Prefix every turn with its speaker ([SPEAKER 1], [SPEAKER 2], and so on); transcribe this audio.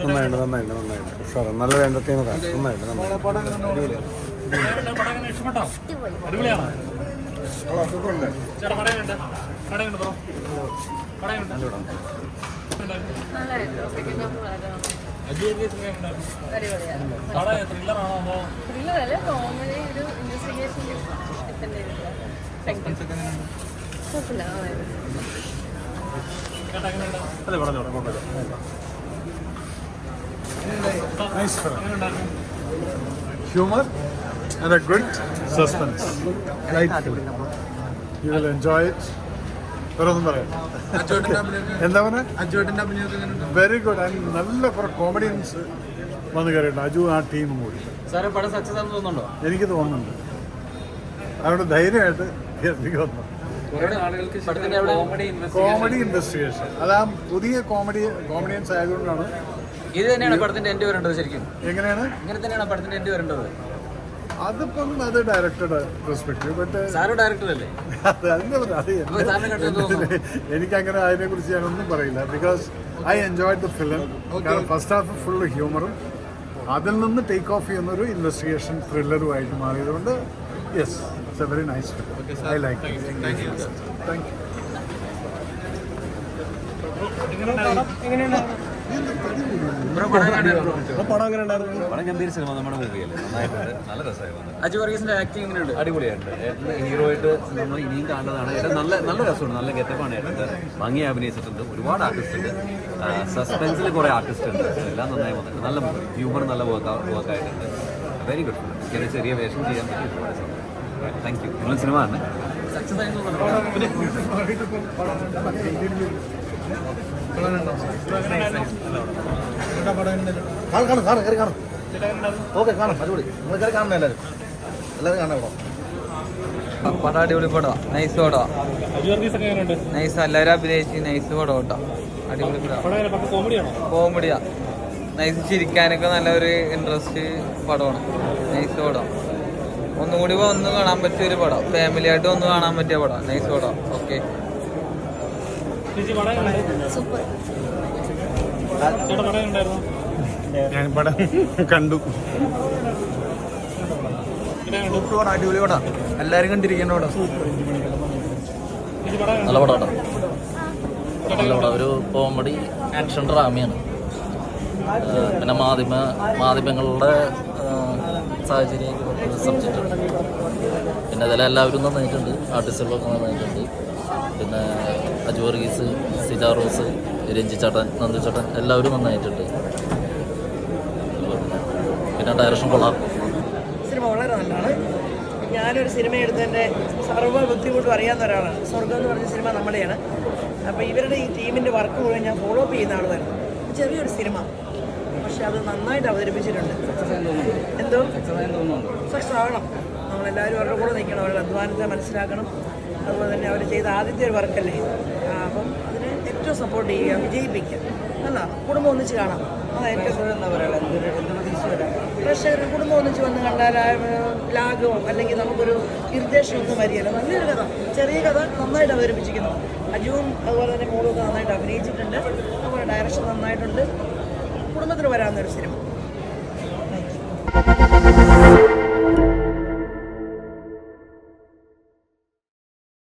[SPEAKER 1] നന്നായിട്ട് ഉഷാറ് നല്ലൊരു എൻ്റർടൈനറാണ്. നന്നായിട്ട് nice film. Humor and a good suspense. Light film. You will enjoy it. എന്താ പറയുക, വെരി ഗുഡ്. ആൻഡ് നല്ല കുറെ കോമഡിയൻസ് വന്ന് കയറിയിട്ടുണ്ട്. അജു ആ ടീമും കൂടി. എനിക്ക് തോന്നുന്നുണ്ട്. അതുകൊണ്ട് ധൈര്യമായിട്ട് എനിക്ക് തോന്നുന്നു. കോമഡി ഇൻവെസ്റ്റിഗേഷൻ അതാ പുതിയ കോമഡിയൻസ് ആയതുകൊണ്ടാണ്.
[SPEAKER 2] ഇത് തന്നെയാണ് പടത്തിന്റെ എൻഡ് വരേണ്ടത്. ശരിക്കും എങ്ങനെയാണ് ഇങ്ങനെ തന്നെയാണ് പടത്തിന്റെ എൻഡ് വരേണ്ടത്.
[SPEAKER 1] അതിപ്പം അത് ഡയറക്ടറുടെ പെർസ്പെക്റ്റീവ്. ബട്ട്
[SPEAKER 2] ഡയറക്ടർ അല്ലേ,
[SPEAKER 1] എനിക്കങ്ങനെ അതിനെ കുറിച്ച് ഞാനൊന്നും പറയില്ല. Because I enjoyed the film. കാരണം ഫസ്റ്റ് ഹാഫ് ഫുള്ള് ഹ്യൂമറും അതിൽ നിന്ന് ടേക്ക് ഓഫ് ചെയ്യുന്നൊരു ഇൻവെസ്റ്റിഗേഷൻ ത്രില്ലറുമായിട്ട് മാറിയതുകൊണ്ട് yes, it's a very nice film. I like it. Thank you.
[SPEAKER 2] Aju വർഗീസിന്റെ ആക്ടിങ് എങ്ങനെയുണ്ട്?
[SPEAKER 3] അടിപൊളിയായിട്ട്. ഹീറോയിട്ട് നമ്മൾ ഇനിയും കാണുന്നതാണ്. നല്ല രസമുണ്ട്. നല്ല ഗെറ്റപ്പാണ്. ഭംഗി അഭിനയിച്ചിട്ടുണ്ട്. ഒരുപാട് ആർട്ടിസ്റ്റ് ഉണ്ട്. സസ്പെൻസിൽ കുറേ ആർട്ടിസ്റ്റ് ഉണ്ട്. എല്ലാം നന്നായി വന്നിട്ടുണ്ട്. നല്ല ഹ്യൂമർ നല്ല വർക്കായിട്ടുണ്ട്. Very good. എനിക്ക് ചെറിയ വേഷം ചെയ്യാൻ പറ്റി. ഒരുപാട് സന്തോഷം. Thank you. നിങ്ങൾ സിനിമ ആണ്
[SPEAKER 2] സക്സസ് ആയി
[SPEAKER 4] പടം അടിപൊളി പടം. നൈസ് പടം. നൈസ്. എല്ലാവരും അഭിനയിച്ച് നൈസ് പടം കേട്ടോ. അടിപൊളി പടം. കോമഡിയാ. നൈസ്. ചിരിക്കാനൊക്കെ നല്ലൊരു ഇൻട്രസ്റ്റ് പടമാണ്. നൈസ് പടം. ഒന്നും കൂടി വന്ന് കാണാൻ പറ്റിയ ഒരു പടം. ഫാമിലി ആയിട്ട് വന്ന് കാണാൻ പറ്റിയ പടം. നൈസ് പടം. ഓക്കെ.
[SPEAKER 1] ഞാൻ പടം കണ്ടു.
[SPEAKER 4] അടിപൊളി പടം. എല്ലാരും കണ്ടിരിക്കേണ്ട പടം.
[SPEAKER 5] നല്ല പടം. നല്ല പടം. ഒരു കോമഡി ആക്ഷൻ ഡ്രാമയാണ്. പിന്നെ മാധ്യമങ്ങളുടെ സാഹചര്യം സബ്ജക്റ്റ് ഉണ്ട്. പിന്നെ അതിലെല്ലാവരും നന്നായിട്ടുണ്ട്. ആർട്ടിസ്റ്റുകളൊക്കെ നന്നായിട്ടുണ്ട്. പിന്നെ അജു വർഗീസ്, സിജ റോസ്, രഞ്ജി ചേട്ടൻ, നന്ദു ചേട്ടൻ എല്ലാവരും നന്നായിട്ടുണ്ട്. പിന്നെ ഡയറക്ഷൻ കൊള്ളാം.
[SPEAKER 6] സിനിമ വളരെ നല്ലതാണ്. ഞാനൊരു സിനിമ എടുത്തതിൻ്റെ സർവ്വ ബുദ്ധിമുട്ടും അറിയാവുന്ന ഒരാളാണ്. സ്വർഗം എന്ന് പറഞ്ഞ സിനിമ നമ്മുടെയാണ്. അപ്പോൾ ഇവരുടെ ഈ ടീമിൻ്റെ വർക്ക് മുഴുവൻ ഞാൻ ഫോളോ അപ്പ് ചെയ്യുന്ന ആളുമായിരുന്നു. ചെറിയൊരു സിനിമ, പക്ഷെ അത് നന്നായിട്ട് അവതരിപ്പിച്ചിട്ടുണ്ട്. എന്തോ സക്സസ് ആകണം. നമ്മളെല്ലാവരും അവരുടെ കൂടെ നിൽക്കണം. അവരുടെ അധ്വാനത്തെ മനസ്സിലാക്കണം. അതുപോലെ തന്നെ അവർ ചെയ്ത ആദ്യത്തെ ഒരു വർക്കല്ലേ, അപ്പം അതിനെ ഏറ്റവും സപ്പോർട്ട് ചെയ്യുക, വിജയിപ്പിക്കുക. അല്ല, കുടുംബം ഒന്നിച്ച് കാണാം. അതാണ് ഏറ്റവും എന്താ പറയുക, പ്രേക്ഷകർ കുടുംബം ഒന്നിച്ച് വന്ന് കണ്ടാൽ ലാഗോ അല്ലെങ്കിൽ നമുക്കൊരു ഇറിറ്റേഷനൊന്നും വരികയില്ല. നല്ലൊരു കഥ, ചെറിയ കഥ നന്നായിട്ട് അവതരിപ്പിച്ചിരിക്കുന്നു. അജുവും അതുപോലെ തന്നെ മോളും ഒക്കെ നന്നായിട്ട് അഭിനയിച്ചിട്ടുണ്ട്. അതുപോലെ ഡയറക്ഷൻ നന്നായിട്ടുണ്ട്. കുടുംബത്തിന് വരാവുന്നൊരു സിനിമ.